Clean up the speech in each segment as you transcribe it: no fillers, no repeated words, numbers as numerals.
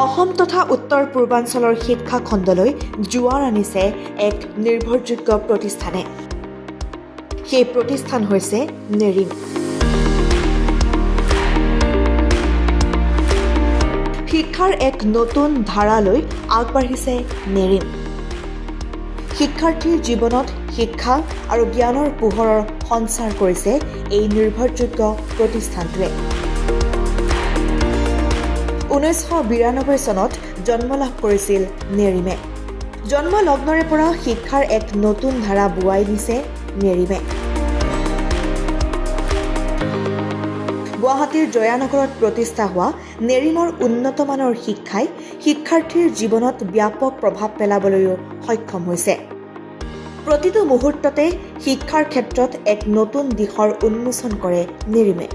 অসম তথা উত্তৰ পূৰ্বাঞ্চলৰ শিক্ষা খণ্ডলৈ জোৱাৰ আনিছে এক নিৰ্ভৰযোগ্য প্ৰতিষ্ঠানে। সেই প্ৰতিষ্ঠান হৈছে নেৰিম। শিক্ষাৰ এক নতুন ধাৰালৈ আগবাঢ়িছে নেৰিম। শিক্ষাৰ্থীৰ জীৱনত শিক্ষা আৰু জ্ঞানৰ পোহৰৰ সঞ্চাৰ কৰিছে এই নিৰ্ভৰযোগ্য প্ৰতিষ্ঠানটোৱে। 1992 চনত জন্ম লাভ কৰিছিল নেৰিমে। জন্ম লগ্নৰে পৰা শিক্ষাৰ এক নতুন ধাৰা বুৱাই দিছে নেৰিমে। গুৱাহাটীৰ জয়ানগৰত প্ৰতিষ্ঠা হোৱা নেৰিমৰ উন্নতমানৰ শিক্ষাই শিক্ষাৰ্থীৰ জীৱনত ব্যাপক প্ৰভাৱ পেলাবলৈও সক্ষম হৈছে। প্ৰতিটো মুহূৰ্ততে শিক্ষাৰ ক্ষেত্ৰত এক নতুন দিশৰ উন্মোচন কৰে নেৰিমে।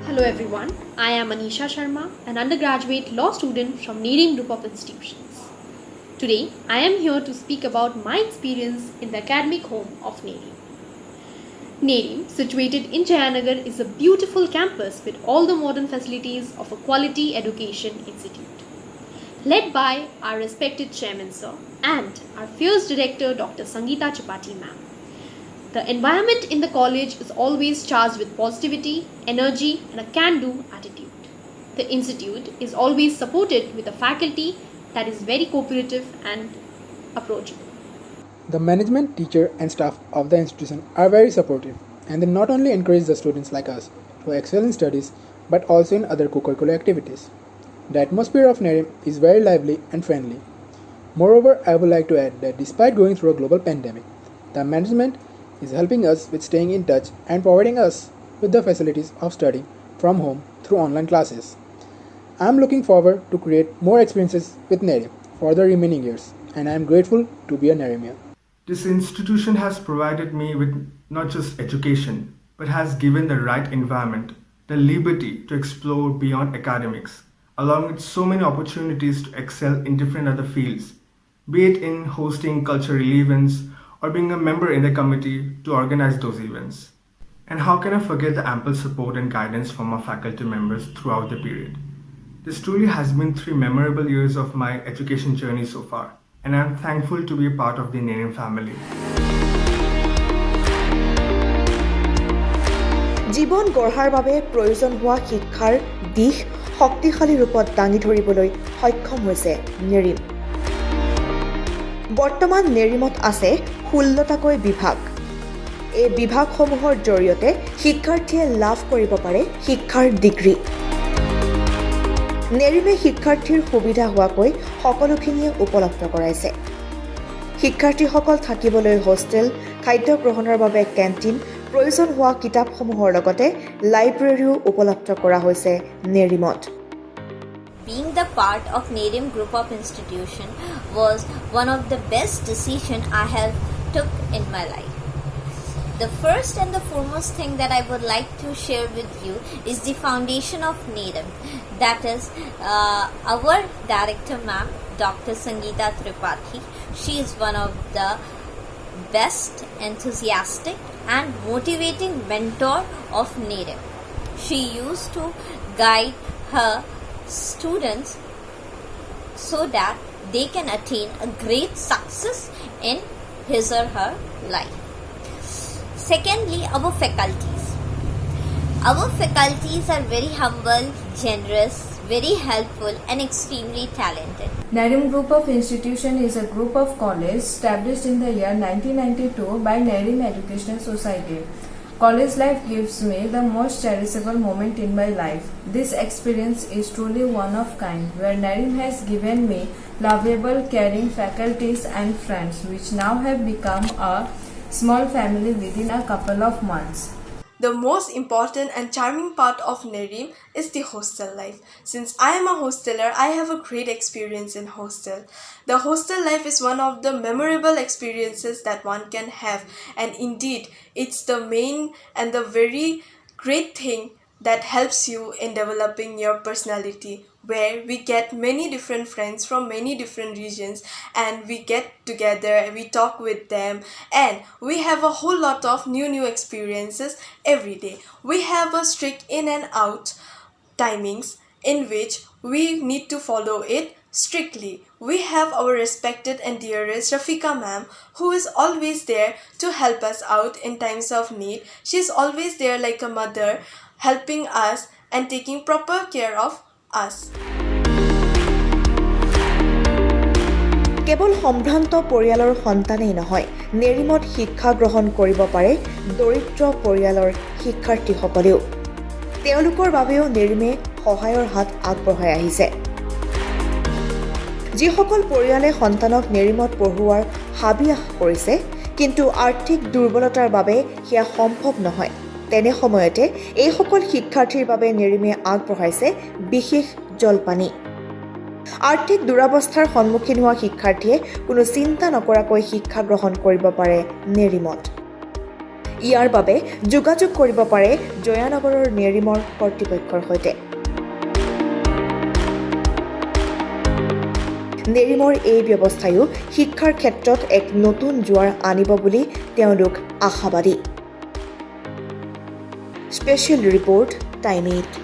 Hello everyone, I am Anisha Sharma, an undergraduate law student from Nerim Group of Institutions. Today, I am here to speak about my experience in the academic home of Nerim. Nerim, situated in Jayanagar, is a beautiful campus with all the modern facilities of a quality education institute. Led by our respected chairman sir and our fierce director Dr. Sangeeta Tripathi ma'am. The environment in the college is always charged with positivity, energy and a can-do attitude. The institute is always supported with a faculty that is very cooperative and approachable. The management, teacher and staff of the institution are very supportive, and they not only encourage the students like us to excel in studies but also in other co-curricular activities. The atmosphere of Nerim is very lively and friendly. Moreover, I would like to add that despite going through a global pandemic, the management is helping us with staying in touch and providing us with the facilities of studying from home through online classes. I am looking forward to create more experiences with Nerim for the remaining years, and I am grateful to be a Nerimian. This institution has provided me with not just education, but has given the right environment, the liberty to explore beyond academics, along with so many opportunities to excel in different other fields, be it in hosting cultural events or being a member in the committee to organize those events. And how can I forget the ample support and guidance from our faculty members throughout the period? This truly has been 3 memorable years of my education journey so far, and I am thankful to be a part of the Nerim family. জীৱন গঢ়াৰ বাবে প্ৰয়োজন হোৱা শিক্ষাৰ দিশ শক্তিশালী ৰূপত দাঙি ধৰিবলৈ সক্ষম হৈছে নেৰিম। বৰ্তমান নেৰিমত আছে 16টাকৈ বিভাগ। এই বিভাগসমূহৰ জৰিয়তে শিক্ষাৰ্থীয়ে লাভ কৰিব পাৰে শিক্ষাৰ ডিগ্ৰী। নেৰিমে শিক্ষাৰ্থীৰ সুবিধা হোৱাকৈ সকলোখিনিয়ে উপলব্ধ কৰাইছে। শিক্ষাৰ্থীসকল থাকিবলৈ হোষ্টেল, খাদ্য গ্ৰহণৰ বাবে কেণ্টিন, প্ৰয়োজন হোৱা কিতাপসমূহৰ লগতে লাইব্ৰেৰীও উপলব্ধ কৰা হৈছে নেৰিমত। Being the part of Nerim Group of Institution was one of the best decisions I have took in my life. The first and the foremost thing that I would like to share with you is the foundation of Nerim. That is our director ma'am, Dr. Sangeeta Tripathi. She is one of the best, enthusiastic and motivating mentor of Nerim. She used to guide her students so that they can attain a great success in his or her life. Secondly, our faculties. Our faculties are very humble, generous, very helpful and extremely talented. Nerim Group of Institution is a group of colleges established in the year 1992 by Nerim Educational Society. College life gives me the most cherishable moment in my life. This experience is truly one of kind, where Nerim has given me lovable, caring faculties and friends, which now have become a small family within a couple of months. The most important and charming part of Nerim is the hostel life. Since I am a hosteler, I have a great experience in hostel. The hostel life is one of the memorable experiences that one can have, and indeed, it's the main and the very great thing that helps you in developing your personality, where we get many different friends from many different regions and we get together, we talk with them, and we have a whole lot of new experiences every day. We have a strict in and out timings in which we need to follow it strictly. We have our respected and dearest Rafika ma'am, who is always there to help us out in times of need. She is always there like a mother, helping us and taking proper care of us. কেৱল সম্ভ্ৰান্ত পৰিয়ালৰ সন্তানেই নহয়, নেৰিমত শিক্ষা গ্ৰহণ কৰিব পাৰে দৰিদ্ৰ পৰিয়ালৰ শিক্ষাৰ্থীসকলেও। তেওঁলোকৰ বাবেও নেৰিমে সহায়ৰ হাত আগবঢ়াই আহিছে। যিসকল পৰিয়ালে সন্তানক নেৰিমত পঢ়ুৱাৰ হাবি আশা কৰিছে, কিন্তু আৰ্থিক দুৰ্বলতাৰ বাবে সেয়া সম্ভৱ নহয়, তেনে সময়তে এইসকল শিক্ষাৰ্থীৰ বাবে নেৰিমে আগবঢ়াইছে বিশেষ জলপানী। আৰ্থিক দুৰৱস্থাৰ সন্মুখীন হোৱা শিক্ষাৰ্থীয়ে কোনো চিন্তা নকৰাকৈ শিক্ষা গ্ৰহণ কৰিব পাৰে নেৰিমত। ইয়াৰ বাবে যোগাযোগ কৰিব পাৰে জয়ানগৰৰ নেৰিমৰ কৰ্তৃপক্ষৰ সৈতে। নেৰিমৰ এই ব্যৱস্থায়ো শিক্ষাৰ ক্ষেত্ৰত এক নতুন জোৱাৰ আনিব বুলি তেওঁলোক আশাবাদী। Special report, time 8।